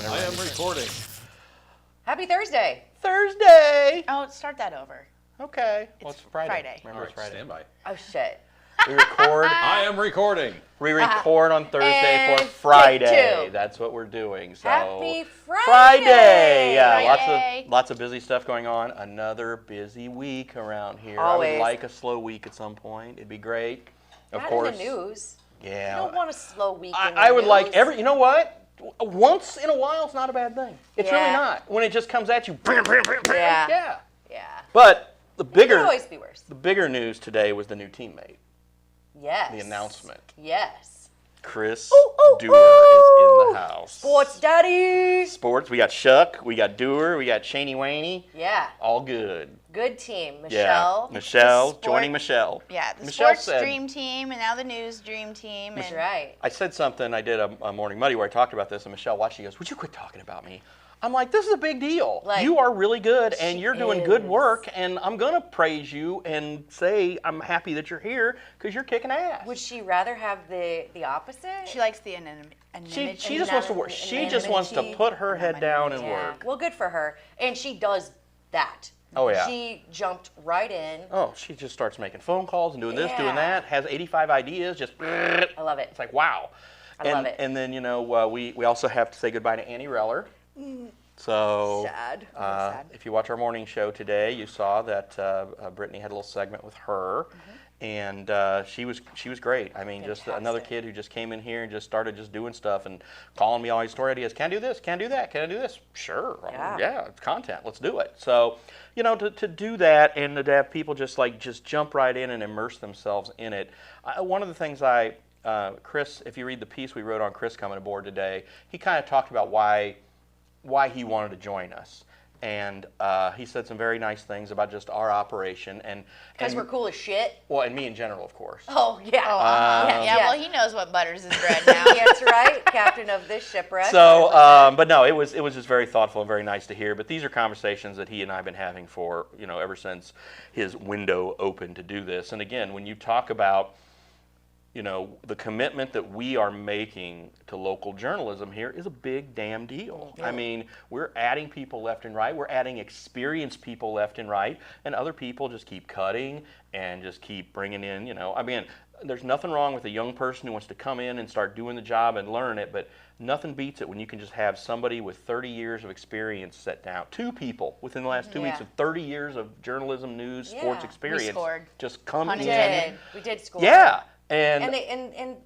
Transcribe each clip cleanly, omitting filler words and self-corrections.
I am recording. Happy Thursday. Thursday. Oh, start that over. Okay. Well, It's it's Friday. Friday. Remember, All it's right, Friday. stand by. Oh, shit. We record. I am recording. We record on Thursday And for Friday. take two. That's what we're doing. So Happy Friday. Friday. Yeah, Friday. lots of busy stuff going on. Another busy week around here. I Always. would like a slow week at some point. It'd be great. Of Not course. in the news. Yeah. You don't want a slow week in the I would like news. every. You know what? Once in a while, it's not a bad thing. It's really Yeah. not. When it just comes at you. Yeah. Yeah. Yeah. But the It could bigger, always be worse. the bigger news today was the new teammate. Yes. The announcement. Yes. Chris Ooh, Duerr is in the house. Sports daddy. Sports. We got Shuck. We got Duerr. We got Shaney Waney. Yeah. All good. Good team. Yeah. Michelle. Michelle. The Joining sport- Michelle. Yeah, the Michelle sports said- dream team and now the news dream team. That's And right. I said something. I did a Morning Muddy where I talked about this, and Michelle watched. She goes, "Would you quit talking about me?" I'm like, "This is a big deal. Like, you are really good, and she you're doing good is. work, and I'm gonna praise you and say I'm happy that you're here because you're kicking ass." Would she rather have the opposite? she likes the anonymity. She just wants to work. She just wants to put her head down and Yeah. work. Well, good for her. And she does that. Oh, yeah. She jumped right in. Oh, she just starts making phone calls and doing this, Yeah. doing that. Has 85 ideas. Just. I love it. It's like, wow. I love it. And then, you know, we also have to say goodbye to Annie Reller. So, Sad. Sad. if you watch our morning show today, you saw that Brittany had a little segment with her. And she was great. I mean, just another Fantastic. kid who just came in here and just started just doing stuff and calling me all these story ideas. Can I do this? Can I do that? Can I do this? Sure. Yeah. It's content. Let's do it. So, you know, to do that and to have people just jump right in and immerse themselves in it. One of the things Chris, if you read the piece we wrote on Chris coming aboard today, he kind of talked about why he wanted to join us. And he said some very nice things about just our operation Because we're cool as shit. well, and me in general, of course. Oh, yeah. yeah, well, he knows what butters his bread now. That's right. Captain of this shipwreck. So, 100%. but no, it was just very thoughtful and very nice to hear. But these are conversations that he and I have been having for, you know, ever since his window opened to do this. And again, when you talk about, you know, the commitment that we are making to local journalism here is a big damn deal. I mean, we're adding people left and right. We're adding experienced people left and right. And other people just keep cutting and just keep bringing in, you know. I mean, there's nothing wrong with a young person who wants to come in and start doing the job and learn it, but nothing beats it when you can just have somebody with 30 years of experience set down. Two people within the last 2 weeks Yeah. of 30 years of journalism, news, sports Yeah. experience. scored. Just come Pun in. intended. We did school. Yeah. And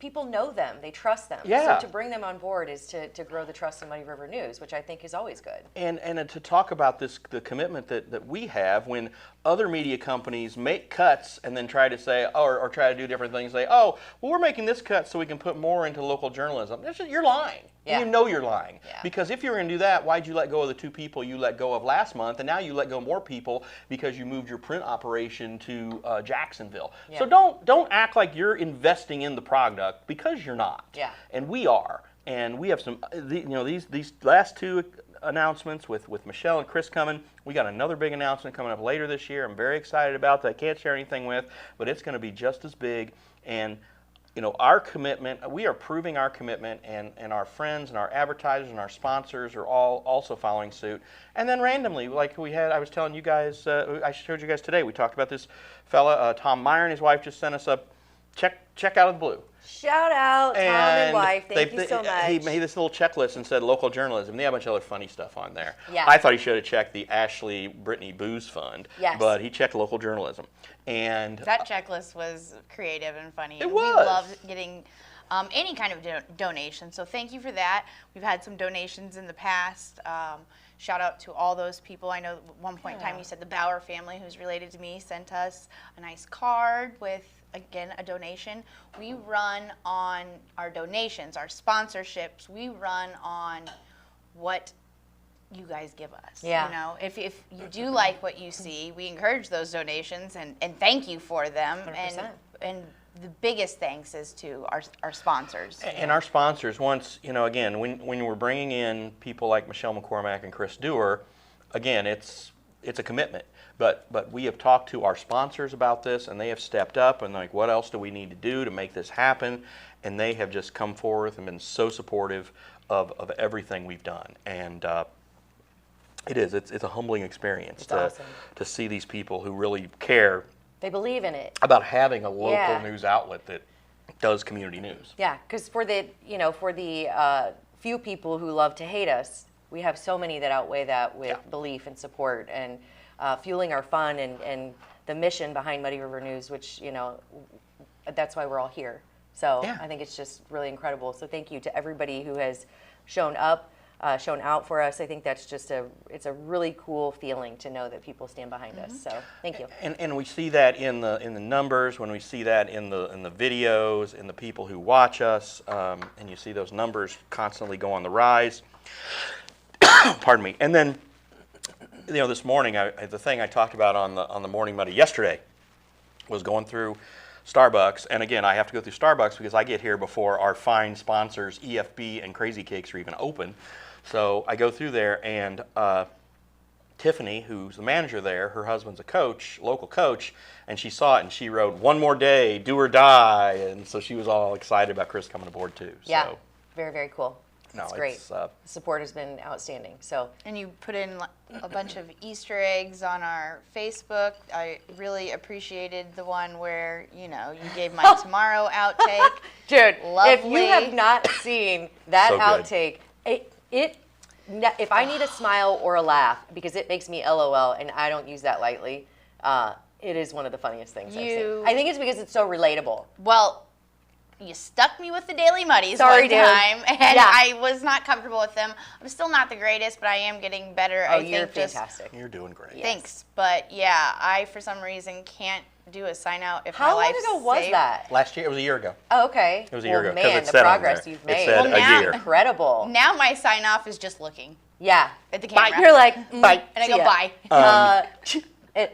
people know them. They trust them. Yeah. So to bring them on board is to grow the trust in Muddy River News, which I think is always good. And to talk about this, the commitment that we have when other media companies make cuts and then try to say, or try to do different things, say, oh, well, we're making this cut so we can put more into local journalism. You're lying. Yeah. And you know you're lying. Yeah. Because if you were going to do that, why'd you let go of the two people you let go of last month, and now you let go more people because you moved your print operation to Jacksonville. Yeah. So don't act like you're investing in the product, because you're not. Yeah. And we are. And we have some, these last two announcements with Michelle and Chris coming. We got another big announcement coming up later this year. I'm very excited about that. I can't share anything with, but it's going to be just as big. And you know, our commitment, we are proving our commitment, and our friends and our advertisers and our sponsors are all also following suit. And then randomly, like I was telling you guys, I showed you guys today, we talked about this fella, Tom Meyer and his wife just sent us a check out of the blue. Shout out, Tom and wife. Thank you so much. He made this little checklist and said local journalism. They have a bunch of other funny stuff on there. Yeah. I thought he should have checked the Ashley Brittany Booze Fund, Yes. but he checked local journalism. And That checklist was creative and funny. It We was. love getting any kind of donation. So thank you for that. We've had some donations in the past. Shout out to all those people. I know at one point in time you said the Bauer family, who's related to me, sent us a nice card with, again, a donation. We run on our donations, our sponsorships. We run on what you guys give us. Yeah. You know, if you do like what you see, we encourage those donations and thank you for them. 100%. And the biggest thanks is to our sponsors. And our sponsors, once, you know, again, when we're bringing in people like Michelle McCormack and Chris Duerr, again, it's a commitment. But we have talked to our sponsors about this, and they have stepped up and like, what else do we need to do to make this happen? And they have just come forth and been so supportive of everything we've done. And it's a humbling experience awesome. to see these people who really care. They believe in it. About having a local Yeah. news outlet that does community news. Yeah, because for the few people who love to hate us, we have so many that outweigh that with belief and support and fueling our fun and the mission behind Muddy River News, which, that's why we're all here. So I think it's just really incredible. So thank you to everybody who has shown up, shown out for us. I think that's just it's a really cool feeling to know that people stand behind us. So thank you. And we see that in the numbers, when we see that in the videos, in the people who watch us, and you see those numbers constantly go on the rise. Pardon me. And then, this morning, the thing I talked about on the Morning Muddy yesterday was going through Starbucks, and again, I have to go through Starbucks because I get here before our fine sponsors, EFB and Crazy Cakes, are even open. So I go through there, and Tiffany, who's the manager there, her husband's a coach, local coach, and she saw it, and she wrote, "One more day, do or die," and so she was all excited about Chris coming aboard too. Yeah, so, very, very cool. no, It's great. it's, The support has been outstanding. So And you put in a bunch of Easter eggs on our Facebook. I really appreciated the one where, you gave my tomorrow outtake. dude, if Lovely. you have not seen that So good. outtake, if I need a smile or a laugh, because it makes me LOL, and I don't use that lightly, it is one of the funniest things I've seen. I think it's because it's so relatable. Well, you stuck me with the Daily Muddies Sorry, one dude. time, and Yeah. I was not comfortable with them. I'm still not the greatest, but I am getting better. Oh, I you're think just fantastic. you're doing great. thanks, but yeah, I for some reason can't do a sign out if my How long life's ago was saved. that? Last year, it was a year ago. Oh, okay. It was a year well, ago, 'cause man, it the said on progress there. you've It made. said Well, now- a year. Incredible. Now my sign off is just looking Yeah. at the camera. You're like, Bye. and I see go ya. bye.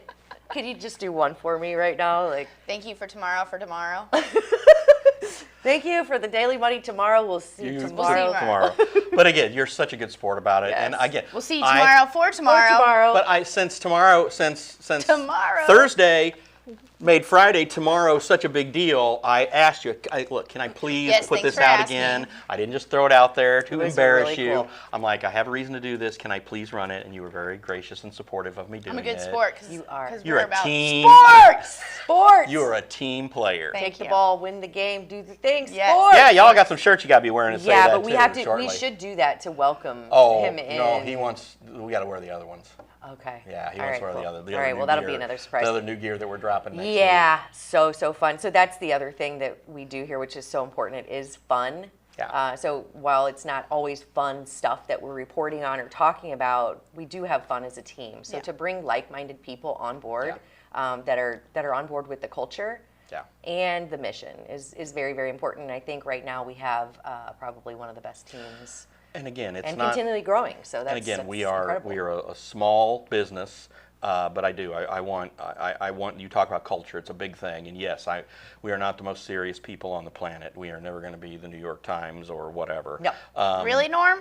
Could you just do one for me right now? Like, Thank you for tomorrow. thank you for the Daily Money tomorrow. We'll see you You- tomorrow. tomorrow. But again, you're such a good sport about it, and Yes. again, We'll see you tomorrow for tomorrow. Tomorrow. But since Tomorrow. Thursday made Friday tomorrow such a big deal, I asked you, look, can I please Yes, put thanks this for out asking. again? I didn't just throw it out there to It was embarrass really you. cool. I'm like, I have a reason to do this. Can I please run it? And you were very gracious and supportive of me doing I'm a good it. sport because You are. You're we're a about team. sports. Sports. You are a team player. Thank Take the you. ball, win the game, do the thing. Yes. Sports. Yeah, y'all got some shirts you got to be wearing to say Yeah, that but we too, have to. shortly. We should do that to welcome Oh, him in. no, we got to wear the other ones. Okay. Yeah, he All wants right, to wear cool. the other All right, new well, that'll be gear- another surprise. The other new gear that we're dropping next week. Yeah, so fun. So that's the other thing that we do here, which is so important. It is fun. Yeah. So while it's not always fun stuff that we're reporting on or talking about, we do have fun as a team. So Yeah. to bring like-minded people on board that are on board with the culture Yeah. and the mission is very, very important. And I think right now we have probably one of the best teams And again, it's and not. continually growing. So that's And again, that's we are incredible. a small business, but I want you talk about culture. It's a big thing, and yes, we are not the most serious people on the planet. We are never going to be the New York Times or whatever. No. Really, Norm?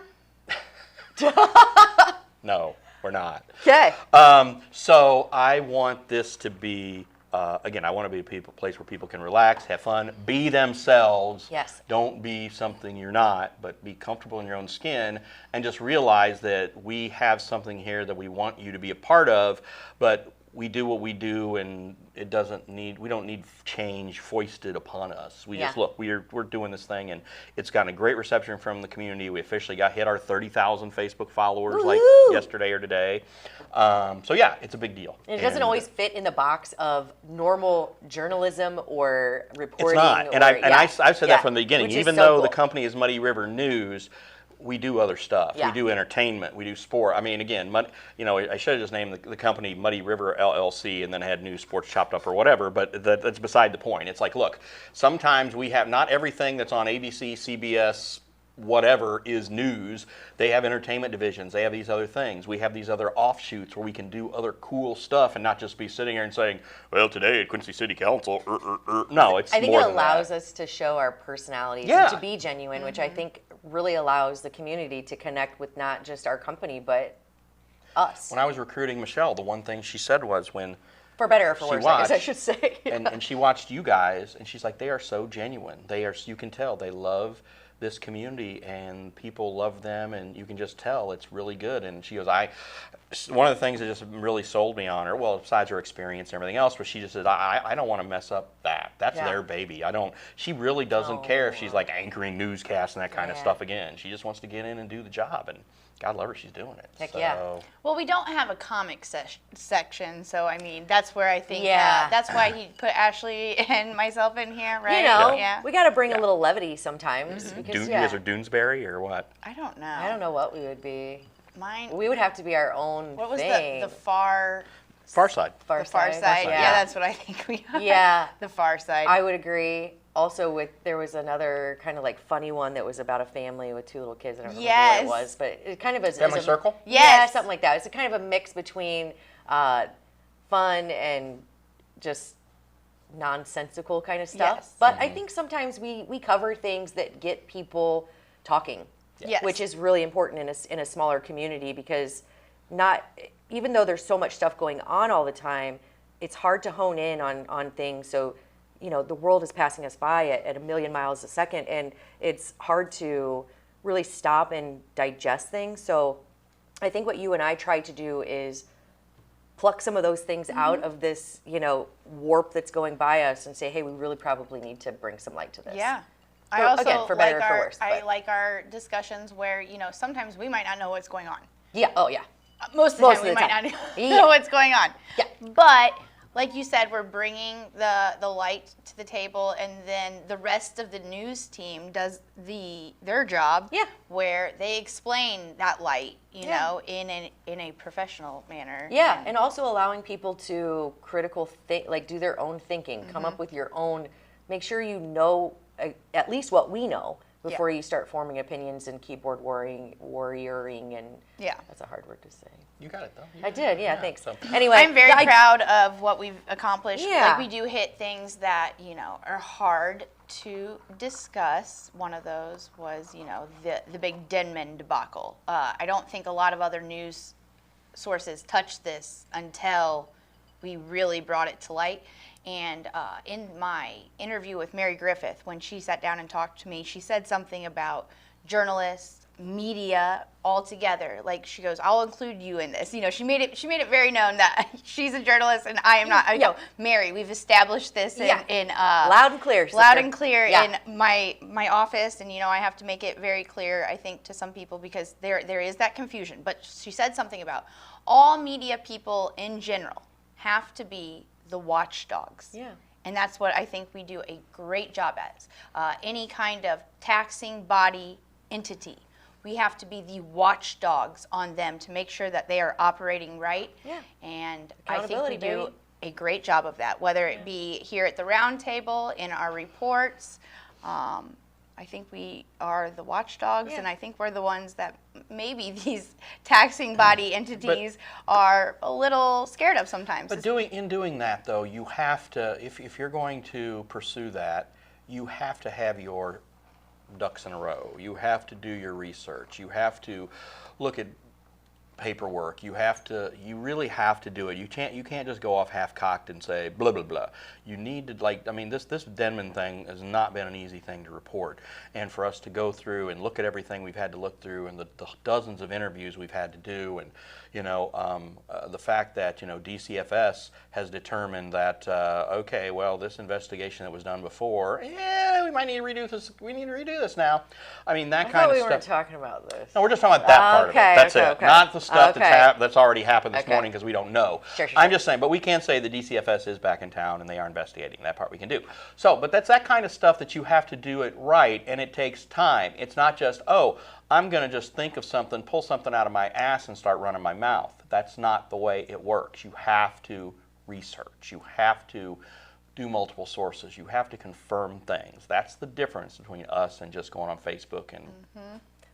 No, we're not. Okay. So I want this to be. Again, I want to be a place where people can relax, have fun, be themselves. Yes. Don't be something you're not, but be comfortable in your own skin, and just realize that we have something here that we want you to be a part of, but we do what we do, and we don't need change foisted upon us. We just look, we're doing this thing, and it's gotten a great reception from the community. We officially hit our 30,000 Facebook followers like yesterday or today. So yeah, it's a big deal. And it doesn't always fit in the box of normal journalism or reporting. It's not, and I've said that from the beginning. Which is Even so though cool. the company is Muddy River News, we do other stuff. Yeah. We do entertainment. We do sport. I mean, again, I should have just named the company Muddy River LLC and then had news, sports chopped up or whatever. But that's beside the point. It's like, look, sometimes we have not everything that's on ABC, CBS, whatever is news. They have entertainment divisions. They have these other things. We have these other offshoots where we can do other cool stuff and not just be sitting here and saying, well, today at Quincy City Council, No, it's I think more it than allows that. us to show our personalities Yeah. and to be genuine, which I think really allows the community to connect with not just our company, but us. When I was recruiting Michelle, the one thing she said was when For better or for she worse, I guess I watched, should say. and she watched you guys, and she's like, they are so genuine. You can tell they love this community, and people love them, and you can just tell it's really good. And she goes, one of the things that just really sold me on her, well, besides her experience and everything else, was she just said, I don't want to mess up that. That's their baby. She really doesn't care if she's like anchoring newscasts and that kind of stuff again. She just wants to get in and do the job, and God love her, she's doing it. Heck yeah. Well, we don't have a comic section, so I mean, that's where I think that's why he put Ashley and myself in here, right? You know, we got to bring a little levity sometimes. Because, You guys are Doonesbury or what? I don't know. I don't know what we would be. Mine. We would have to be our own What was thing. the far? Far Side. Far The Far Side. Yeah. Yeah, that's what I think we are. Yeah. The Far Side. I would agree. Also, there was another kind of like funny one that was about a family with 2 little kids. I don't remember what it was, but it kind of is Family Circle? Yeah, Yes. something like that. It's a kind of a mix between fun and just nonsensical kind of stuff. Yes. But I think sometimes we cover things that get people talking, Yes. which is really important in a smaller community, because even though there's so much stuff going on all the time, it's hard to hone in on things. So, you know, the world is passing us by at 1 million miles a second, and it's hard to really stop and digest things. So I think what you and I try to do is pluck some of those things out of this, you know, warp that's going by us, and say, hey, we really probably need to bring some light to this. Yeah. For- I also again, for better like or for our worse, I but- like our discussions where, you know, sometimes we might not know what's going on. Yeah. Oh, yeah. Most of the Most time of we the might time. not Yeah. know what's going on. Yeah. But like you said, we're bringing the light to the table, and then the rest of the news team does their job. Yeah. Where they explain that light, you Yeah. know, in a professional manner. Yeah, and also allowing people to do their own thinking, come up with your own. Make sure you know at least what we know before you start forming opinions and keyboard warrioring, and that's a hard word to say. You got it, though. I did, thanks. So- Anyway, I'm very proud of what we've accomplished. Yeah. Like, we do hit things that, you know, are hard to discuss. One of those was, you know, the big Denman debacle. I don't think a lot of other news sources touched this until we really brought it to light. And in my interview with Mary Griffith, when she sat down and talked to me, she said something about journalists, media all together. Like, she goes, I'll include you in this. You know, she made it very known that she's a journalist and I am not. I go, Mary, we've established this in loud and clear, loud sister. and clear Yeah. in my office. And, you know, I have to make it very clear, I think, to some people, because there is that confusion. But she said something about all media people in general have to be the watchdogs. Yeah. And that's what I think we do a great job at. Any kind of taxing body entity, we have to be the watchdogs on them to make sure that they are operating right. Yeah. And I think we Accountability, do baby. a great job of that, whether it be here at the round table, in our reports. I think we are the watchdogs, and I think we're the ones that maybe these taxing body entities are a little scared of sometimes. But in doing that, though, you have to, if you're going to pursue that, you have to have your ducks in a row. You have to do your research. You have to look at paperwork. You really have to do it. You can't just go off half-cocked and say blah blah blah. You need to this Denman thing has not been an easy thing to report, and for us to go through and look at everything we've had to look through, and the dozens of interviews we've had to do, and the fact that DCFS has determined that okay, well, this investigation that was done before, we might need to redo this. We need to redo this now. I mean, that kind of we stuff. weren't talking about this. No, we're just talking about that part of it. That's it. Okay. Not the stuff Okay. that's already happened this Okay. morning, because we don't know. Sure. I'm just saying, but we can say the DCFS is back in town and they are investigating. That part we can do. So, but that's that kind of stuff that you have to do it right, and it takes time. It's not just, I'm going to just think of something, pull something out of my ass and start running my mouth. That's not the way it works. You have to research. You have to do multiple sources. You have to confirm things. That's the difference between us and just going on Facebook and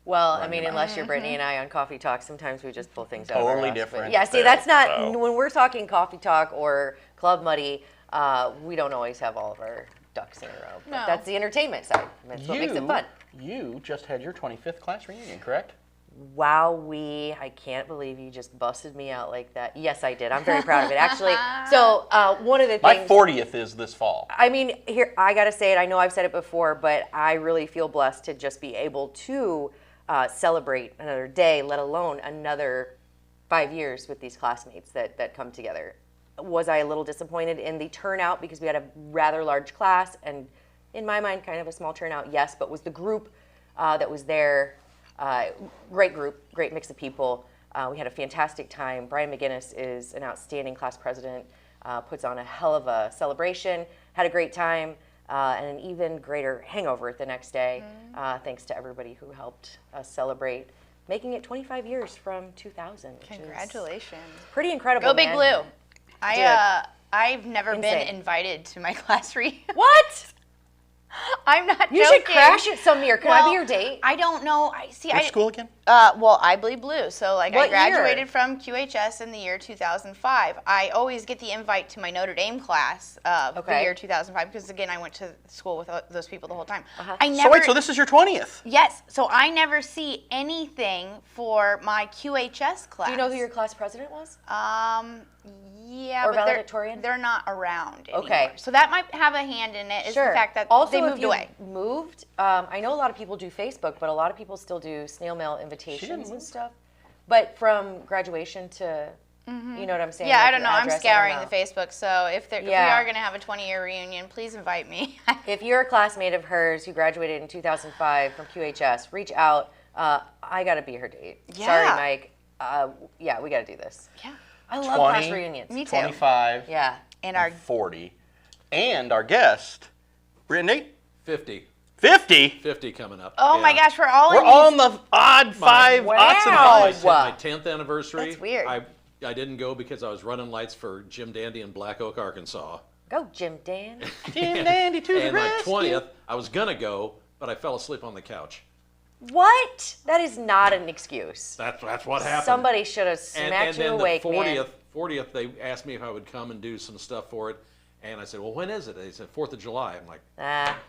Well, I Run mean, your unless you're Brittany and I on Coffee Talk, sometimes we just pull things out of our Totally ass. But different yeah, see, there, that's not, so. when we're talking Coffee Talk or Club Muddy, we don't always have all of our ducks in a row. But No. that's the entertainment side. That's what makes it fun. You just had your 25th class reunion, correct? Wowee, I can't believe you just busted me out like that. Yes, I did. I'm very proud of it, actually. So one of the My things... 40th is this fall. I mean, here, I got to say it. I know I've said it before, but I really feel blessed to just be able to celebrate another day, let alone another 5 years with these classmates that come together. Was I a little disappointed in the turnout because we had a rather large class and in my mind kind of a small turnout? Yes, but was the group that was there, great group, great mix of people. We had a fantastic time. Brian McGinnis is an outstanding class president, puts on a hell of a celebration, had a great time, and an even greater hangover the next day, thanks to everybody who helped us celebrate, making it 25 years from 2000. Congratulations. Pretty incredible, Go Big man. Blue. I've never been Insane. invited to my class reunion. What? I'm not joking. You should crash it some year. Can I be your date? I don't know. Which school again? Well, I bleed blue. So like What I year? graduated from QHS in the year 2005. I always get the invite to my Notre Dame class the Okay. year 2005 because again I went to school with those people the whole time. Uh-huh. I never. So wait, so this is your 20th? Yes. So I never see anything for my QHS class. Do you know who your class president was? Yeah, Or but valedictorian? they're not around anymore. Okay. So that might have a hand in it. Is Sure. the fact that also, they if moved you away. Moved. I know a lot of people do Facebook, but a lot of people still do snail mail invitations and stuff. But from graduation to, you know what I'm saying? Yeah, like I don't your know. I'm address, I scouring don't the know. Facebook. So if we Yeah. are going to have a 20-year reunion, please invite me. If you're a classmate of hers who graduated in 2005 from QHS, reach out. I got to be her date. Yeah. Sorry, Mike. Yeah, we got to do this. Yeah. I love class 20, reunions. Me too. 25, Yeah. And our 40. And our guest, Brittany, 50. 50. 50 coming up. oh my gosh, for all We're of you. on the odd five odds and Wow. odds. My 10th anniversary. That's weird. I didn't go because I was running lights for Jim Dandy in Black Oak, Arkansas. Go, Jim Dan. Jim Dandy to the And my rescue. 20th, I was going to go, but I fell asleep on the couch. What? That is not an excuse. That's what happened. Somebody should have and smacked then you awake, the man. 40th, they asked me if I would come and do some stuff for it. And I said, well, when is it? They said, 4th of July. I'm like,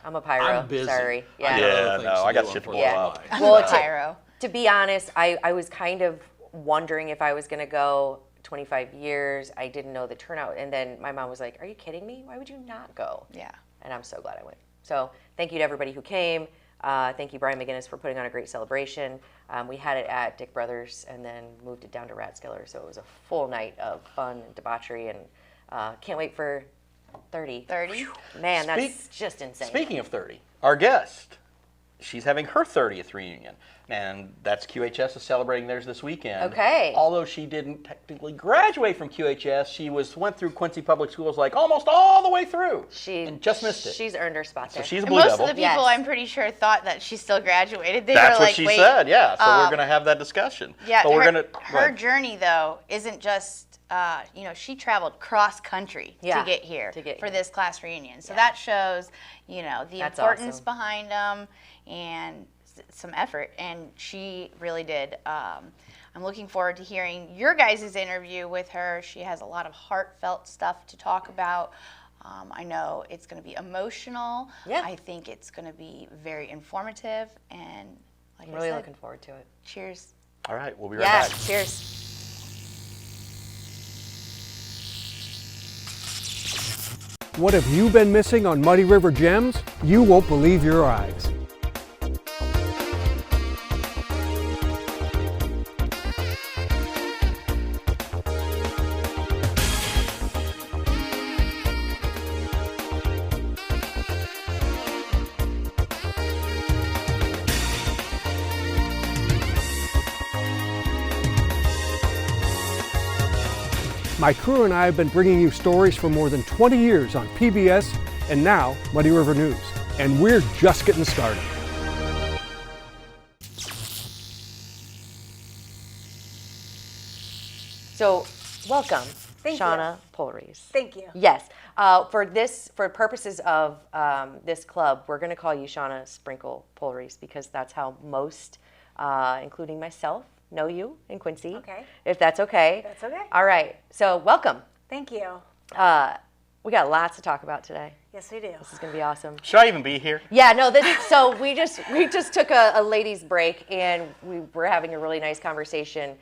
I'm a pyro. I'm busy. Sorry. I Yeah. got Yeah, other things no, to I got do shit to on blow 4th of up. July. Well, Pyro. to be honest, I was kind of wondering if I was going to go 25 years. I didn't know the turnout. And then my mom was like, are you kidding me? Why would you not go? Yeah. And I'm so glad I went. So thank you to everybody who came. Thank you, Brian McGinnis, for putting on a great celebration. We had it at Dick Brothers and then moved it down to Rathskeller. So it was a full night of fun and debauchery. And can't wait for 30. 30? Man, that's just insane. Speaking of 30, our guest, she's having her 30th reunion. And that's QHS is celebrating theirs this weekend. Okay. Although she didn't technically graduate from QHS, she went through Quincy Public Schools like almost all the way through. And just missed it. She's earned her spot So there. she's a And Blue most Devil. of the people, Yes. I'm pretty sure, thought that she still graduated. They That's were what like, she wait. said, yeah. So we're going to have that discussion. Yeah, But we're her, going to. her journey, though, isn't just, she traveled cross country Yeah, to get here to get for here. this class reunion. So Yeah. that shows, the That's importance awesome. behind them and some effort. And she really did. I'm looking forward to hearing your guys' interview with her. She has a lot of heartfelt stuff to talk about. I know it's going to be emotional. Yeah. I think it's going to be very informative. And like I'm I really said, looking forward to it. cheers. All right, we'll be right Yeah, back. cheers. What have you been missing on Muddy River Gems? You won't believe your eyes. My crew and I have been bringing you stories for more than 20 years on PBS and now Muddy River News. And we're just getting started. So, welcome, Thank you. Shawna Pollreisz. Thank you. Yes. For purposes of this club, we're going to call you Shawna Sprinkle Pollreisz because that's how most, including myself, know you in Quincy. Okay. If that's okay. That's okay. All right. So, welcome. Thank you. We got lots to talk about today. Yes, we do. This is going to be awesome. Should I even be here? Yeah, no, so we just took a ladies break and we were having a really nice conversation.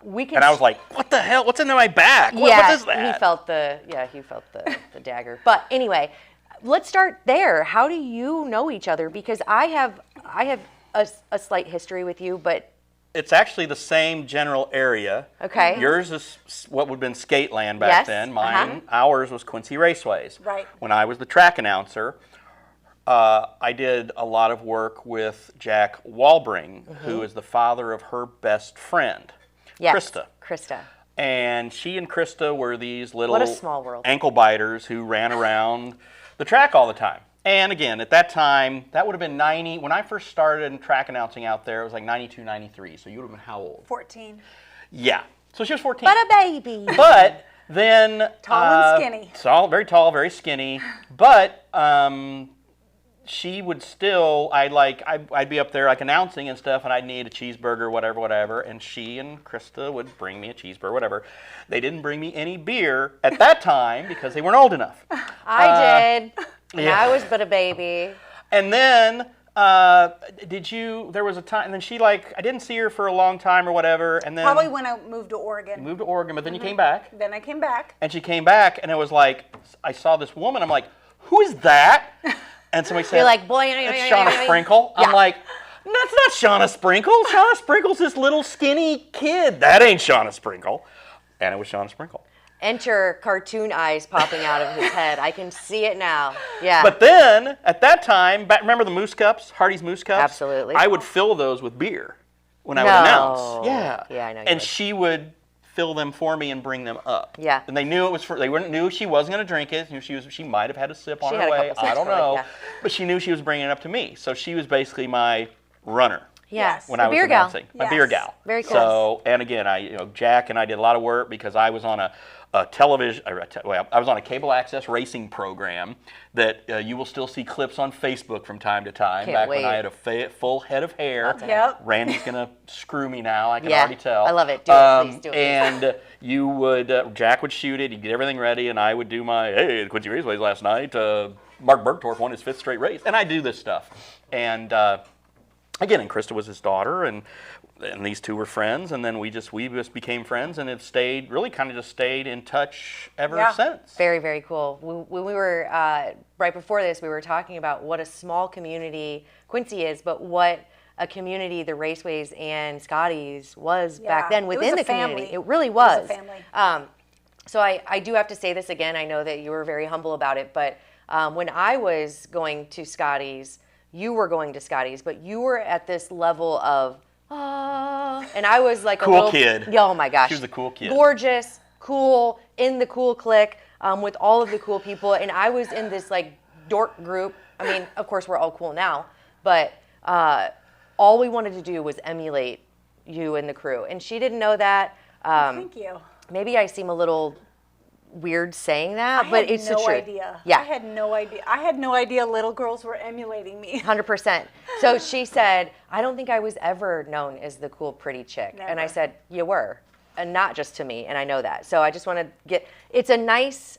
We can And I was like, what the hell? What's in my back? What is that? He felt the dagger. But anyway, let's start there. How do you know each other? Because I have a slight history with you, but It's actually the same general area. okay. Yours is what would have been skate land back Yes, then. Mine, ours was Quincy Raceways. Right. When I was the track announcer, I did a lot of work with Jack Walbring, who is the father of her best friend, Yes, Krista. And she and Krista were these little What a small world. ankle biters who ran around the track all the time. And again, at that time, that would have been 90. When I first started in track announcing out there, it was like 92, 93. So you would have been how old? 14. Yeah. So she was 14. But a baby. But then Tall and skinny. Very tall, very skinny. But she would still, I'd be up there like announcing and stuff, and I'd need a cheeseburger, whatever. And she and Krista would bring me a cheeseburger, whatever. They didn't bring me any beer at that time because they weren't old enough. I did. yeah. I was but a baby. And then there was a time, and then she I didn't see her for a long time or whatever, and then Probably when I moved to Oregon. moved to Oregon, but then you came back. Then I came back. And she came back, and it was like, I saw this woman. I'm like, who is that? And somebody said, You're like, boy, it's Shawna Sprinkle. I'm like, that's not Shawna Sprinkle. Shawna Sprinkle's this little skinny kid. That ain't Shawna Sprinkle. And it was Shawna Sprinkle. Enter cartoon eyes popping out of his head. I can see it now. Yeah. But then, at that time, remember the Moose Cups, Hardy's Moose Cups? Absolutely. I would fill those with beer when I would No. announce. Yeah. Yeah, I know you And would. she would fill them for me and bring them up. Yeah. And they knew it was they knew she wasn't going to drink it. Knew she might have had a sip on She her had a way. couple I sips don't probably, know. yeah. But she knew she was bringing it up to me. So she was basically my runner. yes. When the I was beer gal. announcing. My Yes. beer gal. Very cool. So, and again, Jack and I did a lot of work because I was on a television, I was on a cable access racing program that you will still see clips on Facebook from time to time. Can't back wait. when I had a full head of hair. Yep. Randy's gonna screw me now. I can Yeah, already tell. I love it. Do it, please, do it, please. And you would, Jack would shoot it. He'd get everything ready, and I would do my the Quincy Raceways last night. Mark Bergdorf won his 5th straight race, and I do this stuff. And again, and Krista was his daughter, and these two were friends, and then we just became friends, and have stayed in touch ever since. Very, very cool. When we were, right before this, we were talking about what a small community Quincy is, but what a community the Raceways and Scotty's was back then It was within a the family. community. It really was. It was a family. So I do have to say this again. I know that you were very humble about it, but when I was going to Scotty's, you were going to Scotty's, but you were at this level of, and I was like Cool a little kid. Oh my gosh. She was a cool kid. Gorgeous, cool, in the cool clique, with all of the cool people. And I was in this like dork group. I mean, of course we're all cool now, but all we wanted to do was emulate you and the crew. And she didn't know that. Thank you. Maybe I seem a little weird saying that, I but had it's the no truth. idea. Yeah. I had no idea. I had no idea little girls were emulating me. 100%. So she said, I don't think I was ever known as the cool, pretty chick. And I Never. said, you were. And not just to me, and I know that. So I just want to it's a nice,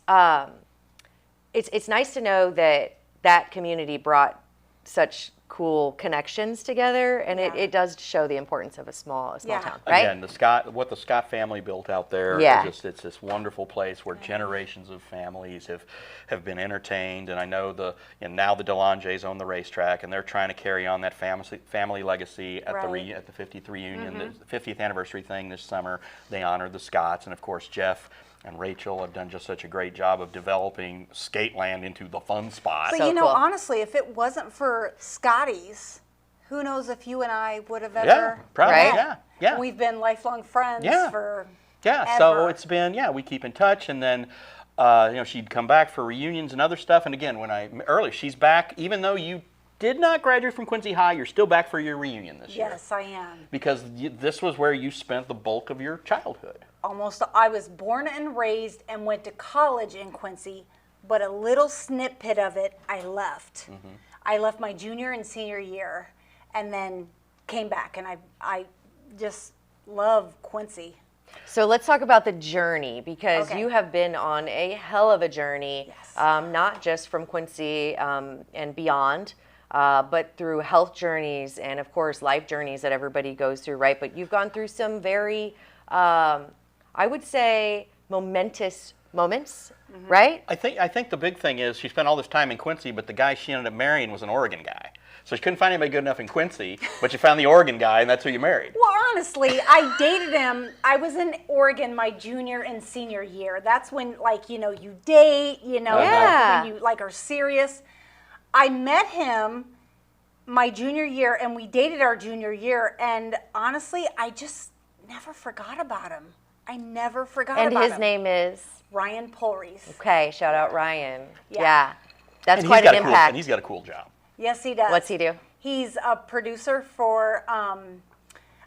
it's nice to know that community brought such cool connections together, and it does show the importance of a small Yeah. town, right? Again, what the Scott family built out there, Yeah. it's this wonderful place where generations of families have been entertained, and I know now the DeLonges own the racetrack, and they're trying to carry on that family legacy at Right. at the 50th reunion, the 50th anniversary thing this summer. They honored the Scotts, and of course Jeff and Rachel have done just such a great job of developing Skateland into the fun spot. But So you know, cool. honestly, if it wasn't for Scotty's, who knows if you and I would have Yeah, ever probably, met. yeah. We've been lifelong friends Yeah. for Yeah, so ever. it's been, we keep in touch, and then, she'd come back for reunions and other stuff, and again, she's back, even though you did not graduate from Quincy High, you're still back for your reunion this year. Yes, I am. Because this was where you spent the bulk of your childhood. I was born and raised and went to college in Quincy, but a little snippet of it I left. I left my junior and senior year and then came back, and I just love Quincy. So let's talk about the journey, because Okay. you have been on a hell of a journey, Yes. not just from Quincy and beyond, but through health journeys and, of course, life journeys that everybody goes through, right? But you've gone through some very, I would say, momentous moments, right? I think the big thing is she spent all this time in Quincy, but the guy she ended up marrying was an Oregon guy. So she couldn't find anybody good enough in Quincy, but you found the Oregon guy, and that's who you married. Well, honestly, I dated him. I was in Oregon my junior and senior year. That's when, like, you date, Yeah. when you, like, are serious. I met him my junior year, and we dated our junior year, and honestly, I just never forgot about him. I never forgot And about him. his name is? Ryan Pollreisz. Okay, shout out Ryan. Yeah. Yeah. That's And quite he's got an a cool, impact. and he's got a cool job. Yes, he does. What's he do? He's a producer for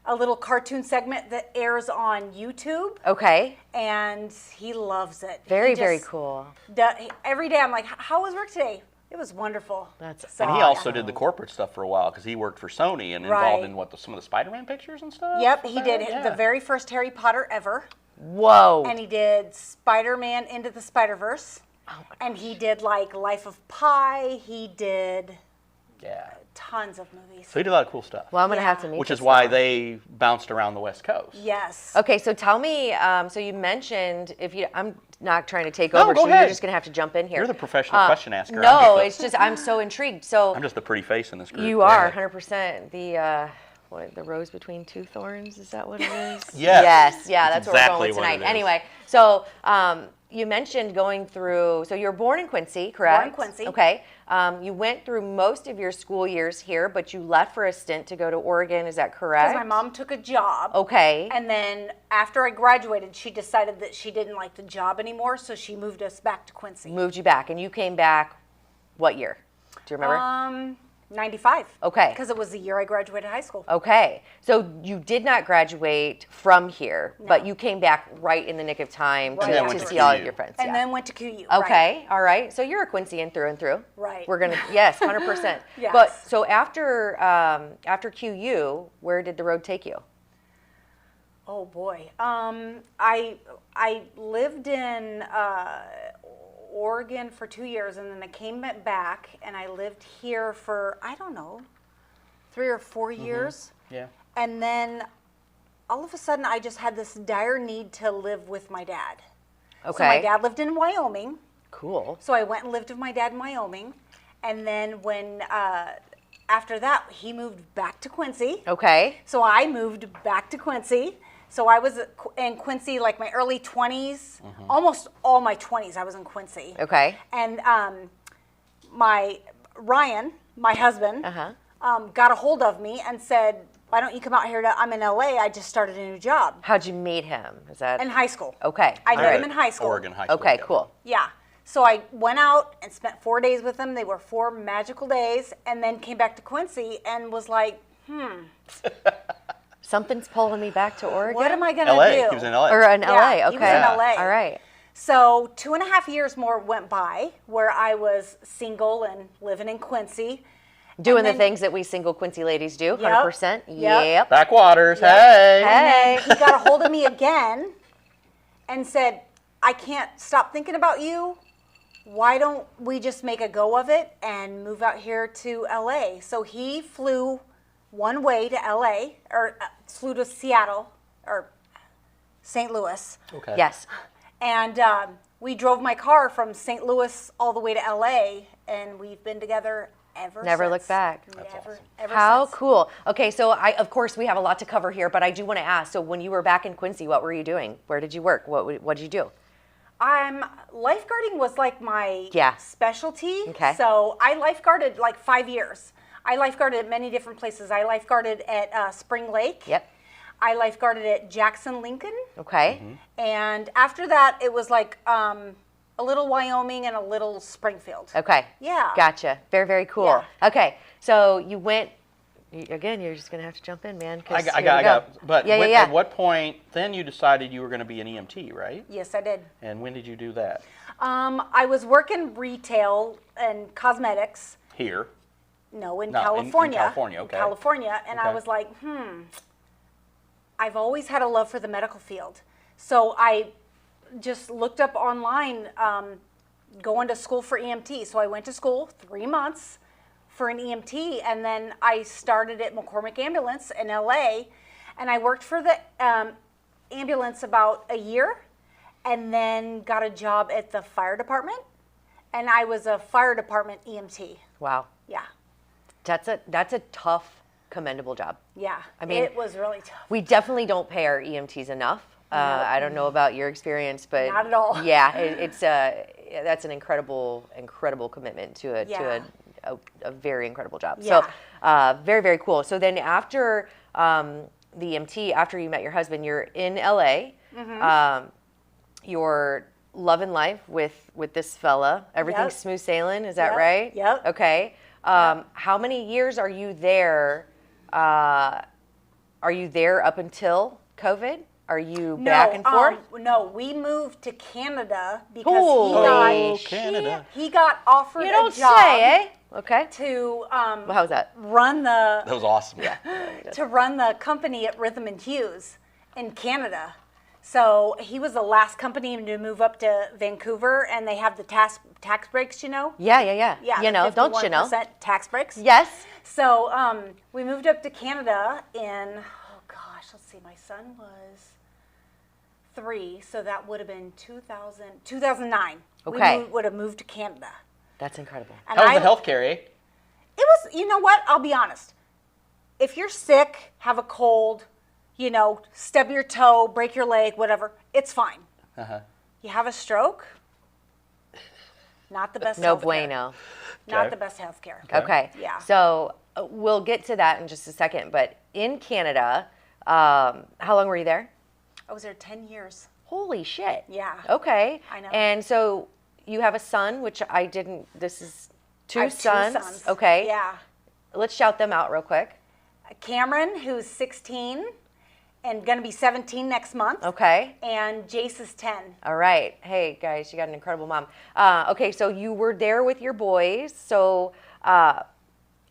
a little cartoon segment that airs on YouTube, Okay. and he loves it. Very, He very just cool. Every day I'm like, how was work today? It was wonderful. That's So, And he also did the corporate stuff for a while because he worked for Sony and involved Right. in some of the Spider-Man pictures and stuff. Yep, Was he that did right? the Yeah. very first Harry Potter ever, Whoa. and he did Spider-Man Into the Spider-Verse, and he did like Life of Pi. He did Yeah. tons of movies. So he did a lot of cool stuff, Well, I'm going to have Yeah. to meet which this is why guy. they bounced around the West Coast. Yes. Okay, so tell me, so you mentioned, I'm not trying to take No, over, go so you're ahead. just going to have to jump in here. You're the professional question asker. No, it's just, I'm so intrigued. So I'm just the pretty face in this group. you Go are ahead. 100% the rose between two thorns, is that what it is? Yes. Yes, yeah, That's that's what we're exactly going with what tonight. it is. Anyway, so you mentioned going through, so you were born in Quincy, correct? Born in Quincy. Okay. You went through most of your school years here, but you left for a stint to go to Oregon, is that correct? Because my mom took a job. Okay. And then after I graduated, she decided that she didn't like the job anymore, so she moved us back to Quincy. Moved you back, and you came back what year? Do you remember? 95. Okay. Because it was the year I graduated high school. Okay. So you did not graduate from here, but you came back right in the nick of time Right to, after. to see all of QU. your friends. And yeah. then went to QU. Okay, all right. So you're a Quincyan through and through. Right. We're gonna, yes, 100%. Yes. But so after QU, where did the road take you? Oh boy. I lived in Oregon for 2 years, and then I came back, and I lived here for, I don't know, 3 or 4 years. Yeah. And then all of a sudden, I just had this dire need to live with my dad. Okay. So my dad lived in Wyoming. Cool. So I went and lived with my dad in Wyoming. And then when, after that, he moved back to Quincy. Okay. So I moved back to Quincy. So I was in Quincy like my early 20s, almost all my 20s I was in Quincy. Okay. And my Ryan, my husband, Uh-huh. got a hold of me and said, why don't you come out here I'm in LA, I just started a new job. How'd you meet him? Is that In high school. okay? I all met right. him in high school. Oregon High School. Okay, yeah. cool. Yeah. So I went out and spent 4 days with him. They were 4 magical days, and then came back to Quincy and was like, Something's pulling me back to Oregon. what am I going to LA. do? He was in LA. Or in Yeah, LA? he Okay. was in LA. All right. So 2.5 years more went by where I was single and living in Quincy. Doing the then- things that we single Quincy ladies do. Yep. 100%. Yep. Yep. Backwaters. Yep. Hey. Hey. He got a hold of me again and said, I can't stop thinking about you. Why don't we just make a go of it and move out here to LA? So he flew one way to LA, or flew to Seattle, or St. Louis. Okay. Yes. And we drove my car from St. Louis all the way to LA, and we've been together ever Never since. looked back. Never, ever How since. cool. Okay, so of course we have a lot to cover here, but I do want to ask. So when you were back in Quincy, what were you doing? Where did you work? What did you do? Lifeguarding was like my Yeah. specialty. Okay. So I lifeguarded like 5 years. I lifeguarded at many different places. I lifeguarded at Spring Lake. Yep. I lifeguarded at Jackson, Lincoln. Okay. And after that, it was like a little Wyoming and a little Springfield. Okay. Yeah. Gotcha. Very, very cool. Yeah. Okay. So you went, again, you're just going to have to jump in, man. 'Cause I here we got. But yeah, when- yeah, yeah. at what point then you decided you were going to be an EMT, right? Yes, I did. And when did you do that? I was working retail and cosmetics. Here. No, in No, in California. California, okay. California, and I Okay. was like, I've always had a love for the medical field. So I just looked up online, going to school for EMT. So I went to school 3 months for an EMT, and then I started at McCormick Ambulance in LA, and I worked for the ambulance about a year, and then got a job at the fire department, and I was a fire department EMT. Wow. Yeah. That's a tough, commendable job. Yeah. I mean, it was really tough. We definitely don't pay our EMTs enough. I don't know about your experience, but Not at all. Yeah, that's an incredible commitment to a very incredible job. Yeah. So very, very cool. So then after the EMT, after you met your husband, you're in LA. Mm-hmm. You're loving life with this fella. Everything's Yep. smooth sailing. Is that Yep. right? Yep. Okay. How many years are you there? Are you there up until COVID? Are you back and forth? No, we moved to Canada because Holy Canada. he got offered You a don't job say, eh? Okay. to Well, how's that? run the That was awesome. Yeah. to run the company at Rhythm and Hughes in Canada. So he was the last company to move up to Vancouver, and they have the tax breaks, you know. Yeah. Yeah, You know, don't you know? 51% tax breaks. Yes. So we moved up to Canada in, let's see, my son was 3, so that would have been 2009. Okay. We would have moved to Canada. That's incredible. And How was the healthcare, eh? It was, you know what? I'll be honest. If you're sick, have a cold, you know, stub your toe, break your leg, whatever, it's fine. Uh-huh. You have a stroke, not the best No healthcare. bueno. Not Okay. the best healthcare. Okay. Yeah. So we'll get to that in just a second. But in Canada, how long were you there? I was there 10 years. Holy shit. Yeah. Okay. I know. And so you have a son, which I didn't. This is I two have sons. 2 sons. Okay. Yeah. Let's shout them out real quick. Cameron, who's 16 and going to be 17 next month. Okay. And Jace is 10. All right. Hey, guys, you got an incredible mom. Okay, so you were there with your boys. So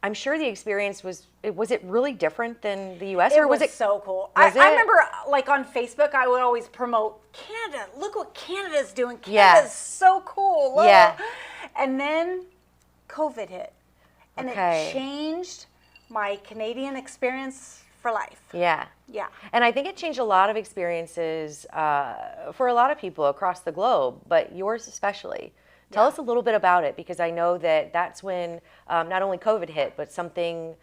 I'm sure the experience was it really different than the U.S.? It was so cool. Was I it? remember, like, on Facebook, I would always promote Canada. Look what Canada's doing. Yeah. Canada's so cool. Look. Yeah. And then COVID hit. And Okay. it changed my Canadian experience for life. Yeah. Yeah. And I think it changed a lot of experiences for a lot of people across the globe, but yours especially. Tell us a little bit about it, because I know that that's when not only COVID hit, but something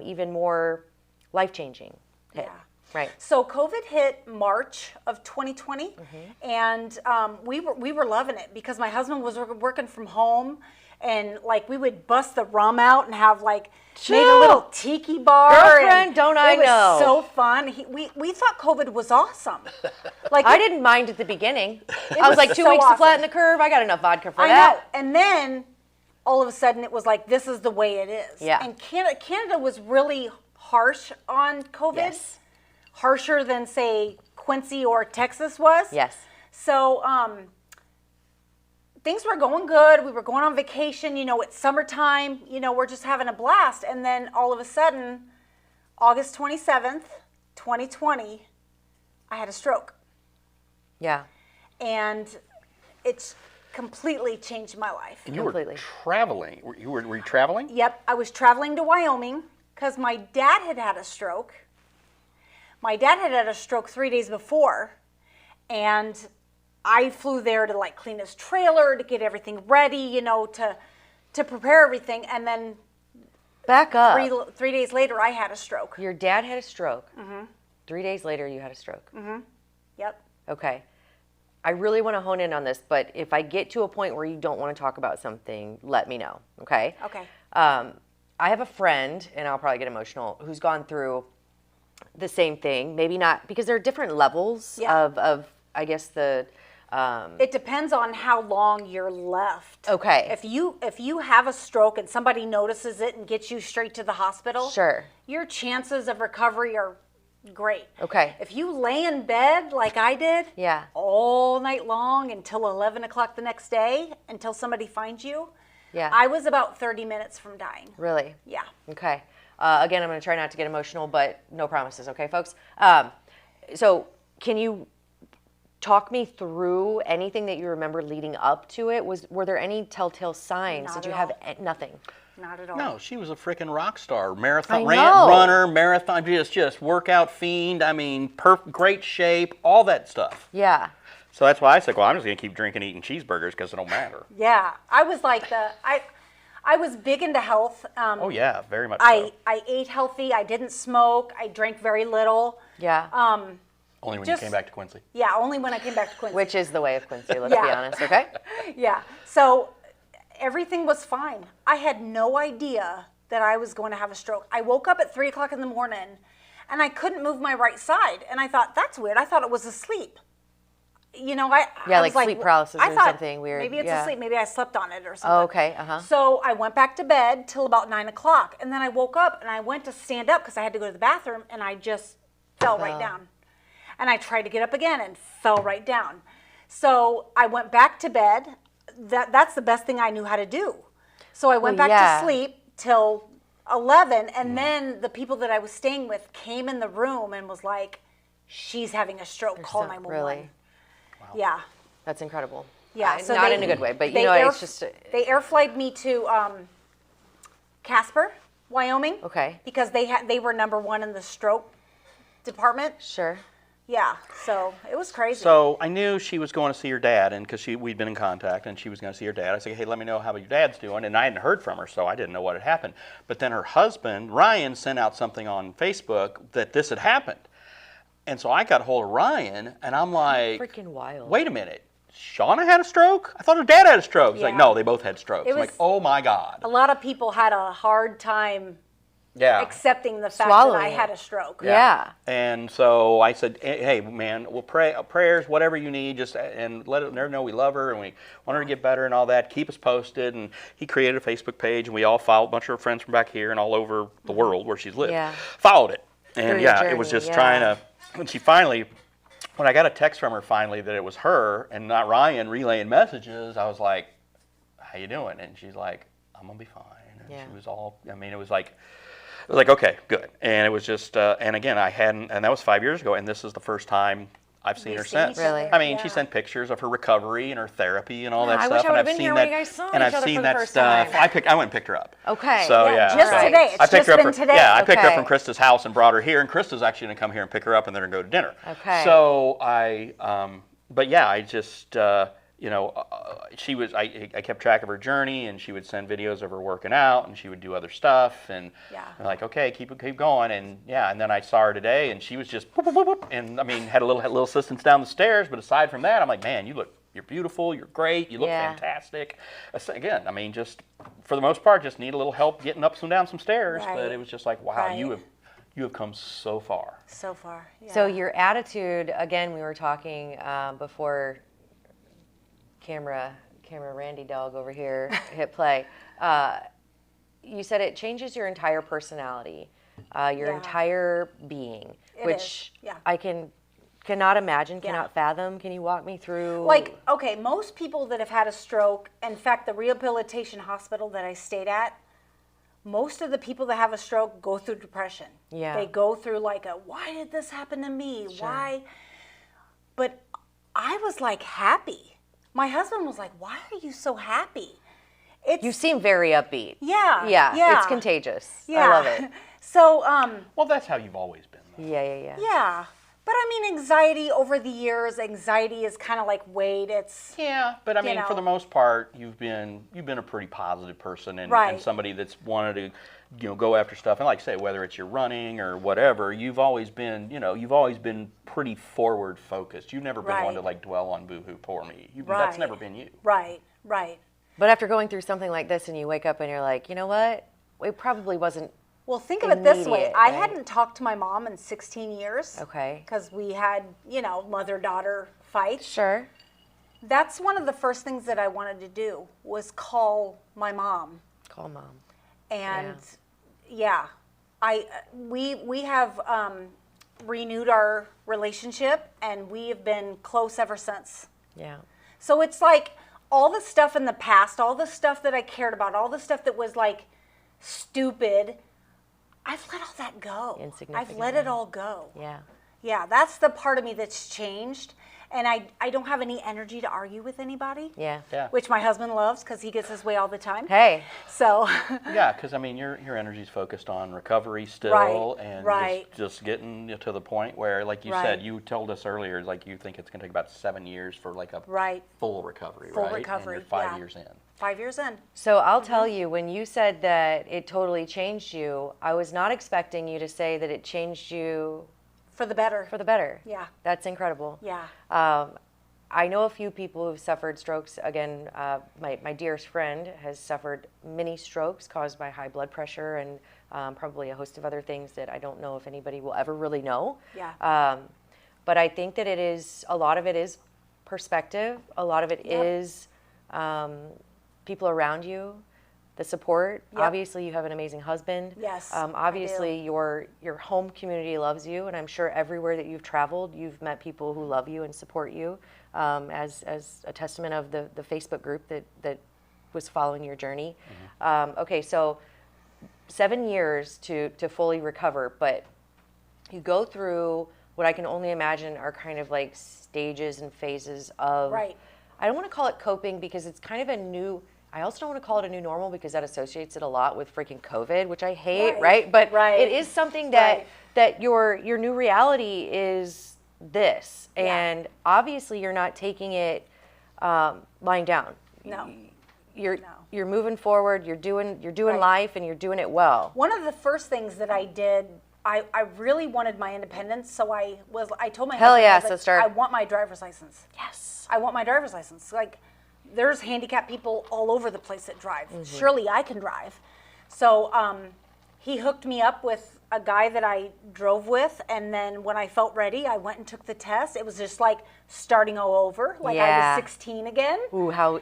even more life-changing hit. Yeah. Right. So COVID hit March of 2020, and we were loving it because my husband was working from home, and like we would bust the rum out and have like made a little tiki bar. Girlfriend, and don't I it was know. so fun. We thought COVID was awesome. Like I didn't mind at the beginning. I was was like, 2 so weeks to awesome. flatten the curve. I got enough vodka for I that. know. And then all of a sudden it was like, this is the way it is. Yeah. And Canada was really harsh on COVID. Yes. Harsher than, say, Quincy or Texas was. Yes. So things were going good. We were going on vacation. You know, it's summertime. You know, we're just having a blast. And then all of a sudden, August 27th, 2020, I had a stroke. Yeah. And it's completely changed my life. And you Completely. were traveling. Were you traveling? Yep, I was traveling to Wyoming because my dad had a stroke. My dad had a stroke 3 days before, and I flew there to like clean his trailer, to get everything ready, you know, to prepare everything. And then Back up. 3 days later, I had a stroke. Your dad had a stroke. 3 days later, you had a stroke. Yep. Okay. I really want to hone in on this, but if I get to a point where you don't want to talk about something, let me know, okay? Okay. I have a friend, and I'll probably get emotional, who's gone through the same thing. Maybe not, because there are different levels Yeah. of I guess, the... It depends on how long you're left. Okay. If you have a stroke and somebody notices it and gets you straight to the hospital, Sure. your chances of recovery are great. Okay. If you lay in bed like I did, Yeah. all night long until 11 o'clock the next day, until somebody finds you, Yeah. I was about 30 minutes from dying. Really? Yeah. Okay. Again, I'm going to try not to get emotional, but no promises, okay, folks? So can you talk me through anything that you remember leading up to it. Were there any telltale signs? Not Did you at have all. nothing? Not at all. No, she was a freaking rock star, marathon I know. runner, marathon, just workout fiend. I mean, great shape, all that stuff. Yeah. So that's why I said, well, I'm just gonna keep drinking, eating cheeseburgers because it don't matter. Yeah, I was like I was big into health. Oh yeah, very much. I ate healthy. I didn't smoke. I drank very little. Yeah. Only when just- you came back to Quincy. Yeah, only when I came back to Quincy. Which is the way of Quincy, let's be Yeah. honest, okay? Yeah. So everything was fine. I had no idea that I was going to have a stroke. I woke up at 3 o'clock in the morning and I couldn't move my right side. And I thought, that's weird. I thought it was asleep. You know, I like was sleep paralysis I or thought, something weird, Maybe it's yeah. asleep. Maybe I slept on it or something. Oh, okay, So I went back to bed till about 9 o'clock. And then I woke up and I went to stand up because I had to go to the bathroom and I just fell right down. And I tried to get up again and fell right down. So I went back to bed. That's the best thing I knew how to do. So I went back to sleep till 11, and then the people that I was staying with came in the room and was like, she's having a stroke, call 911. Really? Yeah. That's incredible. Yeah. So not in a good way, but you they know, it's just... They air flighted me to Casper, Wyoming. Okay. Because they were number one in the stroke department. Sure. Yeah, so it was crazy. So I knew she was going to see her dad, and because we'd been in contact, and she was going to see her dad. I said, hey, let me know how your dad's doing, and I hadn't heard from her, so I didn't know what had happened. But then her husband, Ryan, sent out something on Facebook that this had happened. And so I got a hold of Ryan, and I'm like, Freaking wild. wait a minute. Shauna had a stroke? I thought her dad had a stroke. He's like, Yeah. no, they both had strokes. It I'm like, was- oh my God. a lot of people had a hard time Yeah. accepting the fact that Swallowing I it. had a stroke. Yeah. And so I said, hey, man, we'll pray prayers, whatever you need, just and let her know we love her and we want her to get better and all that. Keep us posted. And he created a Facebook page, and we all followed, a bunch of her friends from back here and all over the world where she's lived. Yeah. Followed it. And Through your it was journey, just yeah. trying to, when I got a text from her finally that it was her and not Ryan relaying messages, I was like, how you doing? And she's like, I'm going to be fine. And Yeah. she was all, it was like, okay, good. And it was just, and again, I hadn't, and that was 5 years ago, and this is the first time I've seen her since. Really? I mean, Yeah. she sent pictures of her recovery and her therapy and all Yeah, that I stuff. wish I and would've I've been seen here that, when you guys saw and each I've other seen for the that first stuff. time. I went and picked her up. Okay. So Yeah, yeah, just so today. It's I picked just her up been from, today. Yeah, I picked her up Okay. from Krista's house and brought her here, and Krista's actually gonna come here and pick her up, and then we're gonna go to dinner. Okay. So but yeah, I just. I kept track of her journey, and she would send videos of her working out, and she would do other stuff, and Yeah. I'm like, okay, keep going, and yeah, and then I saw her today, and she was just, boop, boop, boop, boop, and I mean, had a little assistance down the stairs, but aside from that, I'm like, man, you're beautiful, you're great, you look Yeah. fantastic. Again, I mean, just for the most part, just need a little help getting up and down some stairs, but Right. it was just like, wow, Right. you have come so far. So far. Yeah. So your attitude, again, we were talking before camera Randy dog over here hit play. You said it changes your entire personality, your Yeah. entire being, It which is, yeah. I cannot imagine, Yeah. cannot fathom. Can you walk me through? Like, okay, most people that have had a stroke, in fact, the rehabilitation hospital that I stayed at, most of the people that have a stroke go through depression. Yeah. They go through like why did this happen to me? Why? But I was like happy. My husband was like, why are you so happy? It's you seem very upbeat. yeah, Yeah, it's contagious. Yeah. I love it. So, Well, that's how you've always been, though. Yeah. yeah. But I mean, anxiety over the years, anxiety is kind of like weight. It's Yeah, but I mean, for know. the most part, you've been a pretty positive person, and, Right. and somebody that's wanted to, go after stuff. And like I say, whether it's your running or whatever, you've always been pretty forward focused. You've never been one Right. to like dwell on boo-hoo, poor me. That's Right. never been you. right. But after going through something like this and you wake up and you're like, you know what? It probably wasn't. Well, think of it this way. Immediate, I right? hadn't talked to my mom in 16 years. Okay. Because we had, mother-daughter fights. Sure. That's one of the first things that I wanted to do was call my mom. Call mom. And we have renewed our relationship, and we have been close ever since. Yeah. So it's like all the stuff in the past, all the stuff that I cared about, all the stuff that was like stupid, I've let all that go. Insignificant, I've let it all go. Yeah. Yeah, that's the part of me that's changed. And I don't have any energy to argue with anybody. Yeah. Yeah. Which my husband loves because he gets his way all the time. Hey. So. Yeah, because I mean, your energy's focused on recovery still, Right, and right. just getting to the point where, like you Right. said, you told us earlier, like you think it's going to take about 7 years for like a Right. full recovery, Full right? recovery, And you're 5 yeah. years in. 5 years in. So I'll tell you, when you said that it totally changed you, I was not expecting you to say that it changed you For the better. for the better. Yeah. That's incredible. Yeah. I know a few people who've suffered strokes. Again, my dearest friend has suffered many strokes caused by high blood pressure and probably a host of other things that I don't know if anybody will ever really know. Yeah. But I think that a lot of it is perspective. A lot of it is people around you, the support. Yep. Obviously, you have an amazing husband. Yes, I do. Obviously, your home community loves you, and I'm sure everywhere that you've traveled, you've met people who love you and support you. As a testament of the Facebook group that was following your journey. Okay, so 7 years to fully recover, but you go through what I can only imagine are kind of like stages and phases of, Right. I don't want to call it coping because it's kind of a new, I also don't want to call it a new normal because that associates it a lot with freaking COVID, which I hate, right? But Right. it is something that, Right. that your new reality is this. Yeah. And obviously you're not taking it lying down. No. You're moving forward, you're doing Right. life and you're doing it well. One of the first things that I did, I really wanted my independence, so I told my Hell husband, yeah, I was like, sister. I want my driver's license. Yes. I want my driver's license. Like, there's handicapped people all over the place that drive. Mm-hmm. Surely I can drive. So he hooked me up with a guy that I drove with, and then when I felt ready, I went and took the test. It was just like starting all over, like I Yeah. was 16 again. Ooh, how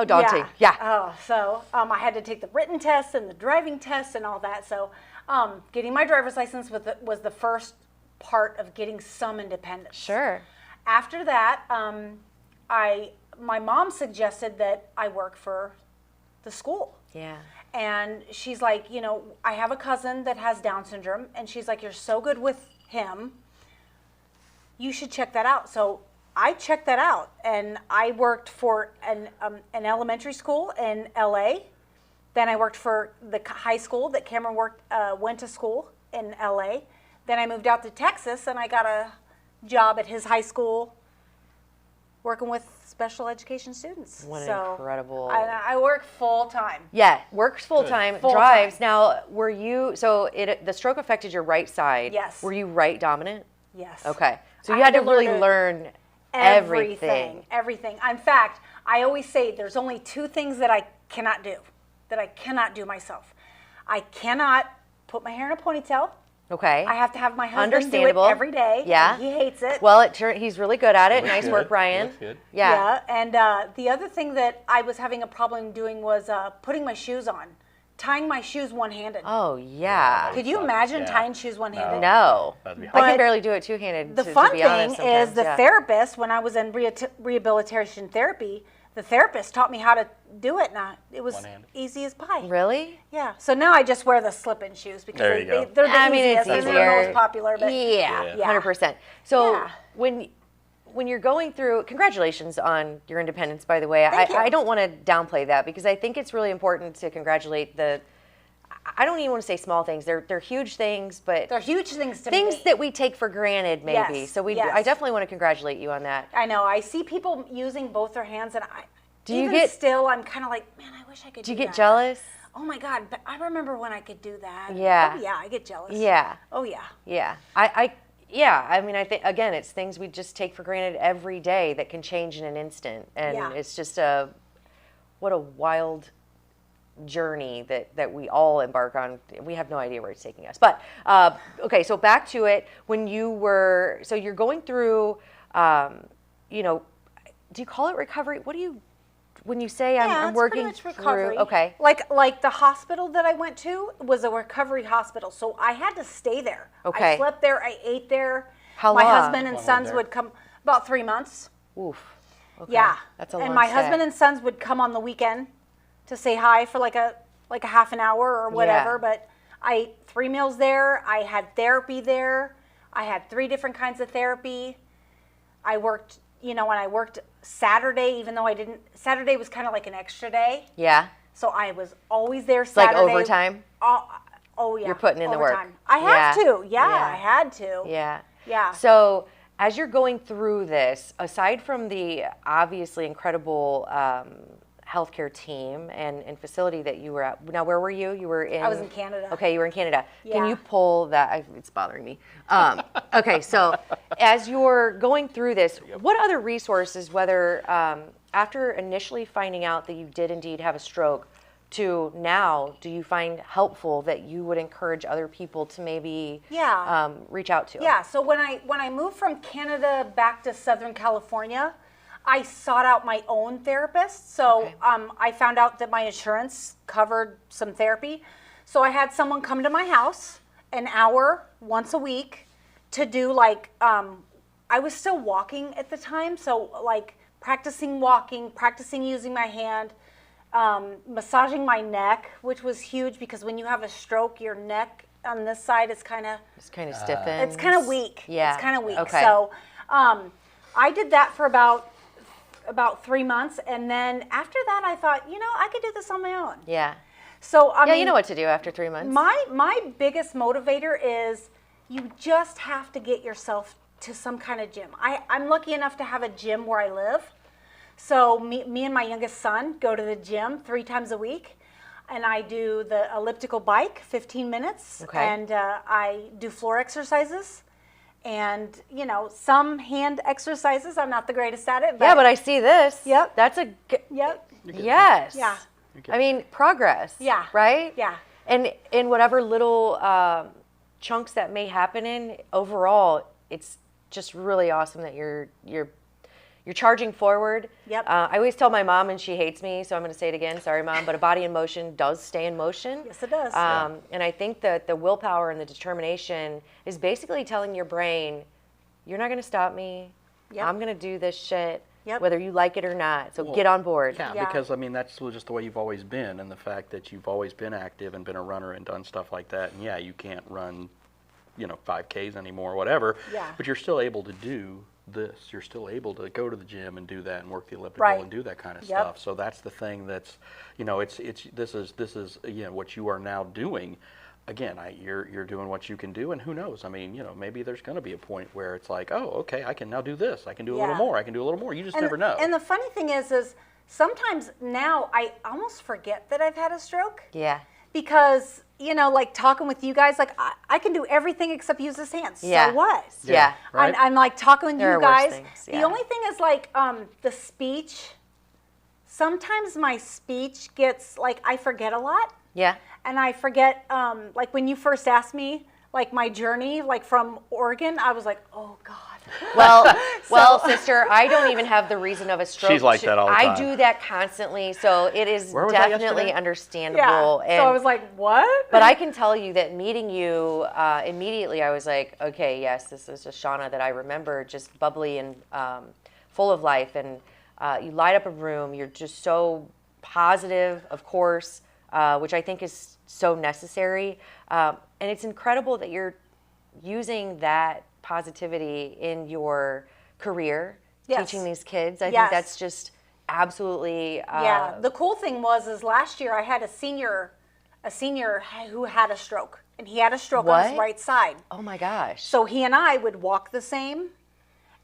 daunting. Yeah. Oh, so I had to take the written test and the driving test and all that. So getting my driver's license was the first part of getting some independence. Sure. After that, my mom suggested that I work for the school. Yeah. And she's like, I have a cousin that has Down syndrome, and she's like, you're so good with him, you should check that out. So I checked that out, and I worked for an elementary school in LA. Then I worked for the high school that Cameron went to school in LA. Then I moved out to Texas, and I got a job at his high school working with special education students. What an So incredible- I work full time. Yeah, works full time, Full drives. time. Now, were you, so the stroke affected your right side. Yes. Were you right dominant? Yes. Okay. So I you had to really learn learn everything. Everything. In fact, I always say there's only two things that I cannot do myself. I cannot put my hair in a ponytail. Okay. I have to have my husband do it Understandable. every day. Yeah. And he hates it. Well, he's really good at it. Looks Nice good. work, Ryan. Looks good. Yeah. And the other thing that I was having a problem doing was putting my shoes on, tying my shoes one-handed. Oh, yeah. Could you sucks. imagine Yeah. tying shoes one-handed? No. That'd be I hard. can But barely do it two-handed, The to fun be thing honest, is the sometimes, yeah. therapist, when I was in rehabilitation therapy, the therapist taught me how to do it. Now it was One-handed. easy as pie. Really? Yeah. So now I just wear the slip-in shoes because There you go. they're the I mean, easiest. it's They're easier. the most popular. But Yeah, Yeah. 100%. So Yeah. when you're going through, congratulations on your independence, by the way. Thank you. I don't want to downplay that because I think it's really important to congratulate I don't even want to say small things. They're huge things, but they're huge things to things me. that we take for granted, maybe. Yes, So yes. I definitely want to congratulate you on that. I know. I see people using both their hands, and Do you even get- still, I'm kind of like, man, I wish I could. Do you that. get jealous? Oh my God! But I remember when I could do that. Yeah. Oh yeah, I get jealous. Yeah. Oh yeah. Yeah. I mean, I think, again, it's things we just take for granted every day that can change in an instant. And Yeah. it's just what a wild journey that we all embark on. We have no idea where it's taking us. But, okay, so back to it. When so you're going through, do you call it recovery? When you say Yeah, I'm it's working pretty much recovery. through, okay. Like the hospital that I went to was a recovery hospital, so I had to stay there. Okay. I slept there. I ate there. How My long? husband and How long sons there? would come about 3 months. Oof. Okay. Yeah. That's a and long my stay. husband and sons would come on the weekend to say hi for like a half an hour or whatever. Yeah. But I ate 3 meals there. I had therapy there. I had 3 different kinds of therapy. I worked, and I worked Saturday, even though Saturday was kind of like an extra day. Yeah. So I was always there It's Saturday. like overtime. Oh yeah. You're putting in the work. Overtime. I have to. Yeah, Yeah. I had to. Yeah. Yeah. So as you're going through this, aside from the obviously incredible healthcare team and facility that you were at, now where were you? You were in. I was in Canada. Okay, you were in Canada. Can Yeah. you pull that? It's bothering me. Okay, so as you're going through this, what other resources, whether after initially finding out that you did indeed have a stroke, to now, do you find helpful that you would encourage other people to maybe reach out to? Yeah. So when I moved from Canada back to Southern California, I sought out my own therapist. So Okay. I found out that my insurance covered some therapy. So I had someone come to my house an hour once a week to do like I was still walking at the time, so like practicing walking, practicing using my hand. Massaging my neck, which was huge because when you have a stroke, your neck on this side is kind of stiffens. it's kind of weak. Yeah. It's kind of weak. Okay. So I did that for about 3 months, and then after that, I thought, I could do this on my own. Yeah. So I Yeah, mean, you know what to do after 3 months. my biggest motivator is you just have to get yourself to some kind of gym. I'm lucky enough to have a gym where I live. So me and my youngest son go to the gym 3 times a week, and I do the elliptical bike, 15 minutes, Okay. and I do floor exercises, and some hand exercises. I'm not the greatest at it, but Yeah, but I see this. Yep. That's a yep, yes. yeah, I mean, progress. Yeah. Right? yeah, And in whatever little chunks that may happen in, overall, it's just really awesome that you're charging forward. Yep. I always tell my mom, and she hates me, so I'm going to say it again. Sorry, Mom, but a body in motion does stay in motion. Yes, it does. And I think that the willpower and the determination is basically telling your brain, you're not going to stop me. Yep. I'm going to do this shit, Yep. whether you like it or not. So get on board. Yeah, Yeah. because I mean that's just the way you've always been, and the fact that you've always been active and been a runner and done stuff like that. And yeah, you can't run, 5Ks anymore, or whatever. Yeah. But you're still able to do this. You're still able to go to the gym and do that and work the elliptical Right. and do that kind of Yep. stuff. So that's the thing that's, this is what you are now doing. Again, you're doing what you can do, and who knows? I mean, maybe there's going to be a point where it's like, oh, okay, I can now do this. I can do a little Yeah. more. I can do a little more. You just never know. And the funny thing is sometimes now I almost forget that I've had a stroke. Yeah. Because, like talking with you guys, like I can do everything except use this hand. Yeah. So what? Yeah. Right? I'm like talking with There you are worse guys. things, The yeah. only thing is like the speech. Sometimes my speech gets like I forget a lot. Yeah. And I forget, like when you first asked me, like my journey, like from Oregon, I was like, oh God. Well, sister, I don't even have the reason of a stroke. She's like that all the I time. do that constantly, so it is Where was I definitely yesterday? understandable. Yeah. So I was like, what? But I can tell you that meeting you immediately, I was like, okay, yes, this is just Shauna that I remember, just bubbly and full of life. And you light up a room. You're just so positive, of course, which I think is so necessary. And it's incredible that you're using that positivity in your career, Yes. teaching these kids. I Yes. think that's just absolutely Yeah. The cool thing is last year I had a senior who had a stroke, and he had a stroke on his What? right side. oh my gosh. So he and I would walk the same,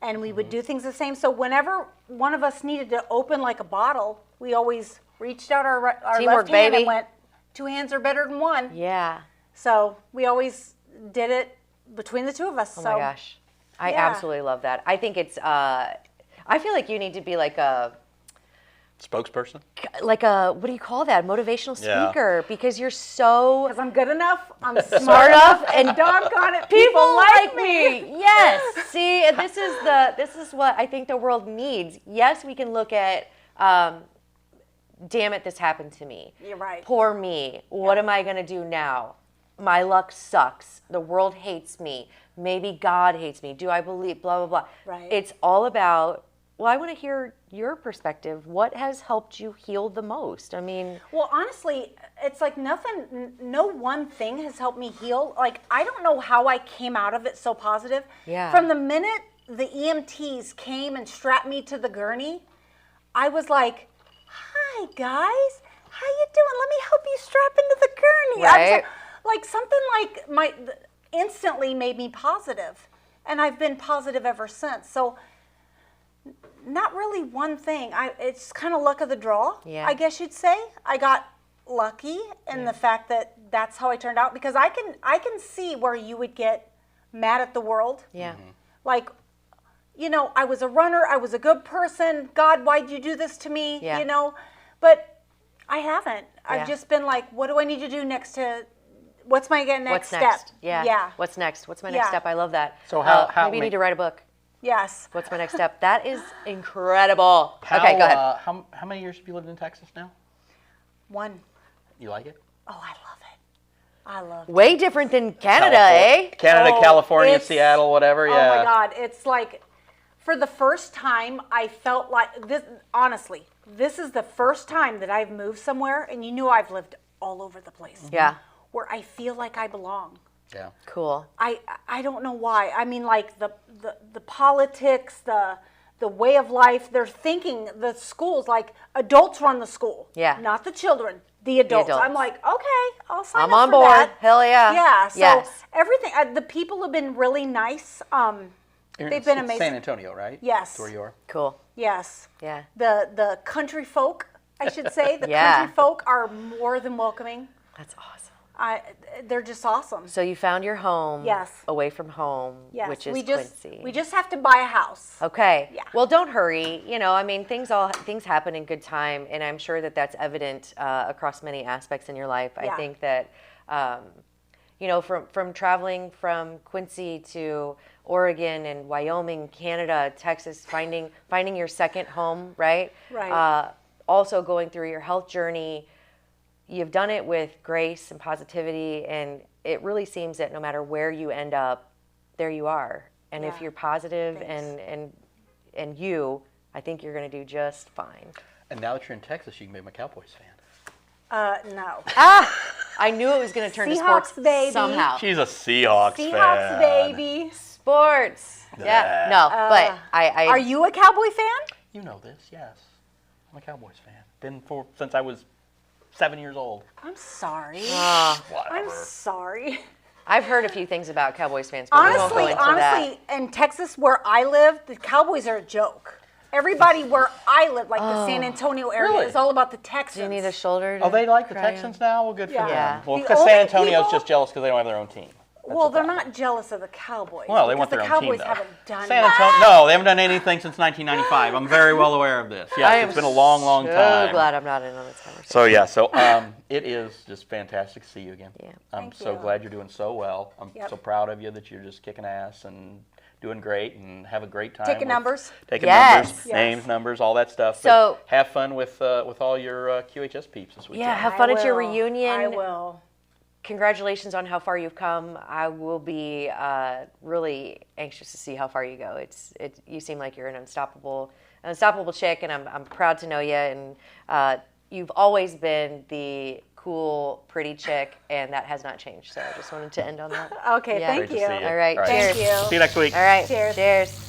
and we would do things the same. So whenever one of us needed to open like a bottle, we always reached out our Teamwork, left hand baby. and went, 2 hands are better than one. Yeah. So we always did it between the two of us. Oh so my gosh. I yeah. absolutely love that. I think it's I feel like you need to be like a Spokesperson? what do you call that? Motivational Yeah. speaker, because you're so because I'm good enough, I'm smart smart enough and and doggone it, people like me. Yes. See, this is what I think the world needs. Yes, we can look at damn it, this happened to me. You're right. Poor me. What am I going to do now? My luck sucks. The world hates me. Maybe God hates me. Do I believe? Blah, blah, blah. Right. It's all about well, I want to hear your perspective. What has helped you heal the most? I mean, Well, honestly, it's like nothing, no one thing has helped me heal. Like, I don't know how I came out of it so positive. Yeah. From the minute the EMTs came and strapped me to the gurney, I was like, hi, guys. How you doing? Let me help you strap into the gurney. Right. Like, something like instantly made me positive. And I've been positive ever since. So, not really one thing. It's kind of luck of the draw, Yeah. I guess you'd say. I got lucky in the fact that that's how I turned out, because I can see where you would get mad at the world. yeah. Like, you know, I was a runner, I was a good person. God, why'd you do this to me? Yeah. You know, but I haven't. Yeah. I've just been like, what do I need to do next to? What's my next What's step? next? Yeah. Yeah. What's next? What's my next Yeah. step? I love that. So how maybe you many- need to write a book. Yes. What's my next step? That is incredible. Okay, go ahead. How many years have you lived in Texas now? One. You like it? Oh, I love it. I love it. Way different than Canada, eh? Canada, Oh, California, it's- Seattle, whatever. Yeah. Oh my God, it's like, for the first time, I felt like this. Honestly, this is the first time that I've moved somewhere, and you know I've lived all over the place. Yeah. Where I feel like I belong. Yeah. Cool. I don't know why. I mean, like the politics, the way of life. They're thinking the schools, like adults run the school. Yeah. Not the children. The adults. adults. I'm like, okay, I'll sign I'm up on for board. that. Hell yeah. Yeah. So Yes. everything. The people have been really nice. You're They've in been amazing. San Antonio, right? Yes. That's where you are. Cool. Yes. Yeah. The country folk, I should say, the Yeah. country folk are more than welcoming. That's awesome. They're just awesome. So you found your home. Yes. Away from home, Yes. which is we just Quincy. we just have to buy a house. Okay. Yeah. Well, don't hurry. You know, I mean, things happen in good time, and I'm sure that that's evident across many aspects in your life. Yeah. I think that, you know, from traveling from Quincy to Oregon and Wyoming, Canada, Texas, finding your second home, right? Right. Also going through your health journey. You've done it with grace and positivity, and it really seems that no matter where you end up, there you are. And if Yeah. you're positive Thanks. and you, I think you're going to do just fine. And now that you're in Texas, you can become a Cowboys fan. No. I knew it was going to turn to Seahawks, sports baby. somehow. She's a Seahawks fan. Seahawks, baby. Sports. Yeah. No, but I Are you a Cowboy fan? You know this, yes. I'm a Cowboys fan. Been since I was 7 years old. I'm sorry. Whatever. I'm sorry. I've heard a few things about Cowboys fans, but we won't go into that. Honestly, in Texas where I live, the Cowboys are a joke. Everybody where I live, like the San Antonio area, Really? is all about the Texans. Do you need a shoulder to Oh, they like the cry on? Texans now? Well, good for Yeah. Yeah. them. Well, The because only San Antonio's people- just jealous because they don't have their own team. That's Well, the they're problem. not jealous of the Cowboys. Well, they because want their the own Cowboys team, though. haven't done San that. Antonio, no, they haven't done anything since 1995. I'm very well aware of this. Yes, I am it's been a long, long so time. glad I'm not in on this conversation. So yeah, it is just fantastic to see you again. Yeah. I'm Thank so you. glad you're doing so well. I'm Yep. so proud of you that you're just kicking ass and doing great and have a great time. Taking with- numbers. Taking Yes. numbers, Yes. names, numbers, all that stuff. So- but have fun with all your QHS peeps this weekend. Yeah, have I fun at your will. reunion. I will. Congratulations on how far you've come. I will be really anxious to see how far you go. You seem like you're an unstoppable chick, and I'm proud to know you. And you've always been the cool, pretty chick, and that has not changed. So I just wanted to end on that. Okay, Yeah. thank Great to you. see you. All right, Thank cheers. you. See you next week. All right, Cheers. Cheers.